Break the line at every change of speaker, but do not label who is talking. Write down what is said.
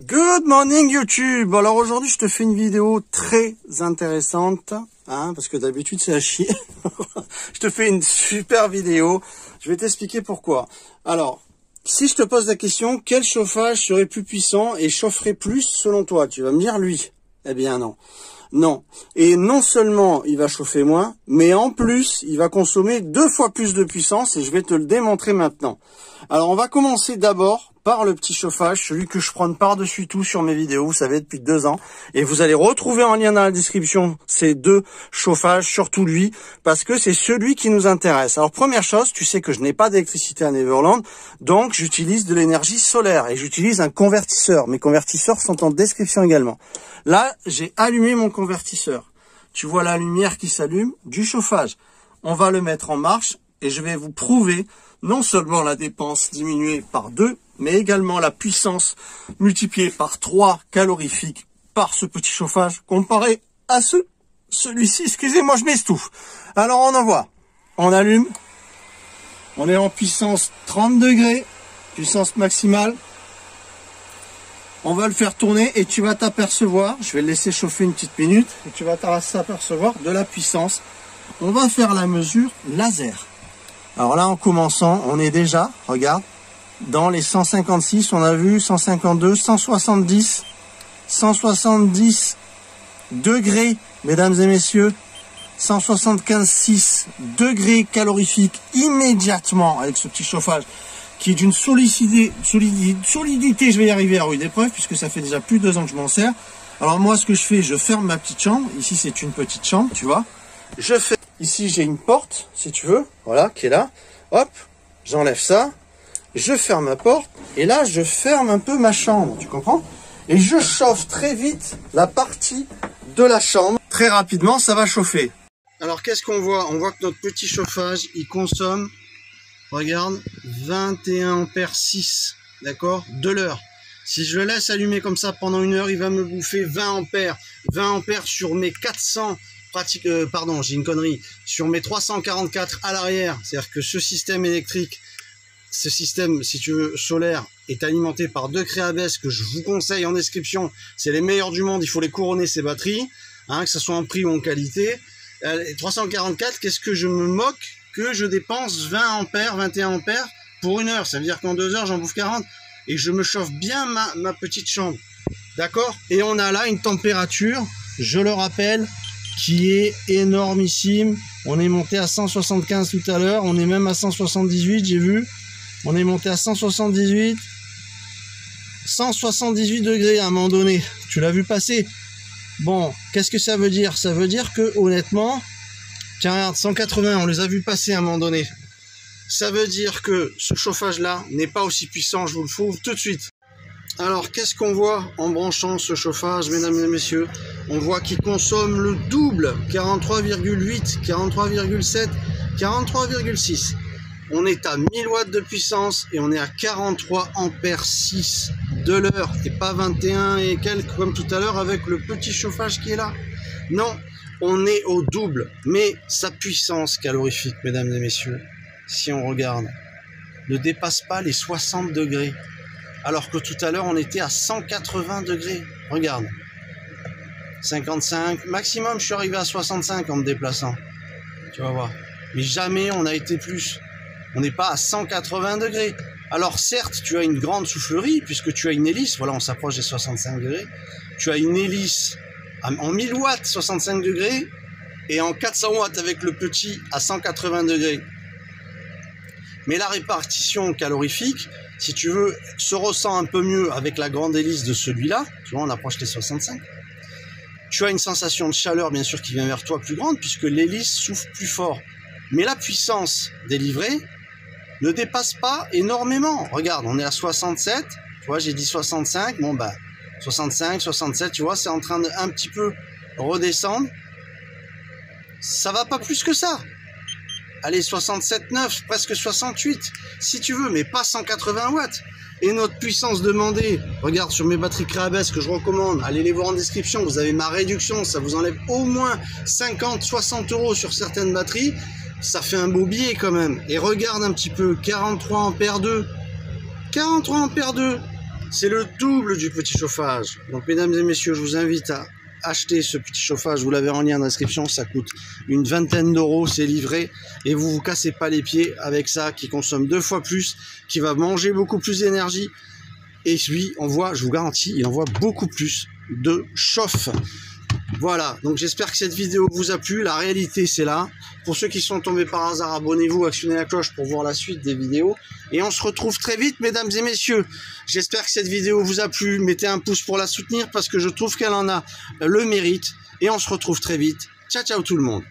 Good morning YouTube. Alors aujourd'hui je te fais une vidéo très intéressante, parce que d'habitude c'est à chier. Je te fais une super vidéo, je vais t'expliquer pourquoi. Alors, si je te pose la question, quel chauffage serait plus puissant et chaufferait plus selon toi? Tu vas me dire lui. Eh bien non. Non. Et non seulement il va chauffer moins, mais en plus il va consommer 2 fois plus de puissance et je vais te le démontrer maintenant. Alors on va commencer d'abord par le petit chauffage, celui que je prends par-dessus tout sur mes vidéos, vous savez, depuis 2 ans. Et vous allez retrouver en lien dans la description ces 2 chauffages, surtout lui, parce que c'est celui qui nous intéresse. Alors première chose, tu sais que je n'ai pas d'électricité à Neverland, donc j'utilise de l'énergie solaire et j'utilise un convertisseur. Mes convertisseurs sont en description également. Là, j'ai allumé mon convertisseur. Tu vois la lumière qui s'allume du chauffage. On va le mettre en marche et je vais vous prouver non seulement la dépense diminuée par 2, mais également la puissance multipliée par 3 calorifiques par ce petit chauffage comparé à celui-ci. Excusez-moi, je m'estouffe. Alors on envoie, on allume, on est en puissance 30 degrés, puissance maximale. On va le faire tourner et tu vas t'apercevoir, je vais le laisser chauffer une petite minute, et tu vas t'apercevoir de la puissance. On va faire la mesure laser. Alors là, en commençant, on est déjà, regarde, dans les 156, on a vu 152, 170, 170 degrés, mesdames et messieurs, 175,6 degrés calorifiques immédiatement avec ce petit chauffage qui est d'une solidité, je vais y arriver à rude épreuve puisque ça fait déjà plus de 2 ans que je m'en sers. Alors moi, ce que je fais, je ferme ma petite chambre. Ici, c'est une petite chambre, tu vois. Je fais, ici, j'ai une porte, si tu veux, voilà, qui est là. Hop, j'enlève ça. Je ferme ma porte et là je ferme un peu ma chambre, tu comprends? Et je chauffe très vite la partie de la chambre. Très rapidement, ça va chauffer. Alors qu'est-ce qu'on voit? On voit que notre petit chauffage, il consomme, regarde, 21 ampères 6, d'accord, de l'heure. Si je le laisse allumer comme ça pendant 1 heure, il va me bouffer 20 ampères. 20 ampères sur mes 400, pardon, j'ai une connerie, sur mes 344 à l'arrière. C'est-à-dire que ce système électrique, ce système, si tu veux, solaire, est alimenté par 2 Creabes que je vous conseille en description. C'est les meilleurs du monde, il faut les couronner ces batteries, que ce soit en prix ou en qualité. 344, qu'est-ce que je me moque que je dépense 20 ampères, 21 ampères pour 1 heure. Ça veut dire qu'en 2 heures, j'en bouffe 40 et je me chauffe bien ma petite chambre. D'accord? Et on a là une température, je le rappelle, qui est énormissime. On est monté à 175 tout à l'heure, on est même à 178, j'ai vu. On est monté à 178 degrés à un moment donné. Tu l'as vu passer. Bon, qu'est-ce que ça veut dire? Ça veut dire que, honnêtement, tiens, regarde, 180, on les a vus passer à un moment donné. Ça veut dire que ce chauffage-là n'est pas aussi puissant, je vous le prouve tout de suite. Alors, qu'est-ce qu'on voit en branchant ce chauffage, mesdames et messieurs? On voit qu'il consomme le double, 43,8, 43,7, 43,6. On est à 1000 watts de puissance et on est à 43 ampères 6 de l'heure et pas 21 et quelques comme tout à l'heure avec le petit chauffage qui est là. Non, on est au double. Mais sa puissance calorifique, mesdames et messieurs, si on regarde, ne dépasse pas les 60 degrés. Alors que tout à l'heure, on était à 180 degrés. Regarde. 55. Maximum, je suis arrivé à 65 en me déplaçant. Tu vas voir. Mais jamais on a été plus. On n'est pas à 180 degrés. Alors certes, tu as une grande soufflerie, puisque tu as une hélice. Voilà, on s'approche des 65 degrés. Tu as une hélice en 1000 watts, 65 degrés. Et en 400 watts avec le petit à 180 degrés. Mais la répartition calorifique, si tu veux, se ressent un peu mieux avec la grande hélice de celui-là. Tu vois, on approche les 65. Tu as une sensation de chaleur, bien sûr, qui vient vers toi plus grande, puisque l'hélice souffle plus fort. Mais la puissance délivrée ne dépasse pas énormément. Regarde, on est à 67. Tu vois, j'ai dit 65. Bon, bah, 65, 67, tu vois, c'est en train de un petit peu redescendre. Ça va pas plus que ça. Allez, 67,9, presque 68, si tu veux, mais pas 180 watts. Et notre puissance demandée, regarde sur mes batteries Creabes que je recommande, allez les voir en description, vous avez ma réduction, ça vous enlève au moins 50, 60 € sur certaines batteries. Ça fait un beau billet quand même. Et regarde un petit peu, 43 ampères 2. 43 ampères 2. C'est le double du petit chauffage. Donc mesdames et messieurs, je vous invite à acheter ce petit chauffage. Vous l'avez en lien dans la description. Ça coûte une vingtaine d'euros. C'est livré. Et vous vous cassez pas les pieds avec ça qui consomme 2 fois plus, qui va manger beaucoup plus d'énergie. Et lui, on voit, je vous garantis, il envoie beaucoup plus de chauffe. Voilà, donc j'espère que cette vidéo vous a plu. La réalité, c'est là. Pour ceux qui sont tombés par hasard, abonnez-vous, actionnez la cloche pour voir la suite des vidéos. Et on se retrouve très vite, mesdames et messieurs. J'espère que cette vidéo vous a plu. Mettez un pouce pour la soutenir parce que je trouve qu'elle en a le mérite. Et on se retrouve très vite. Ciao, ciao tout le monde.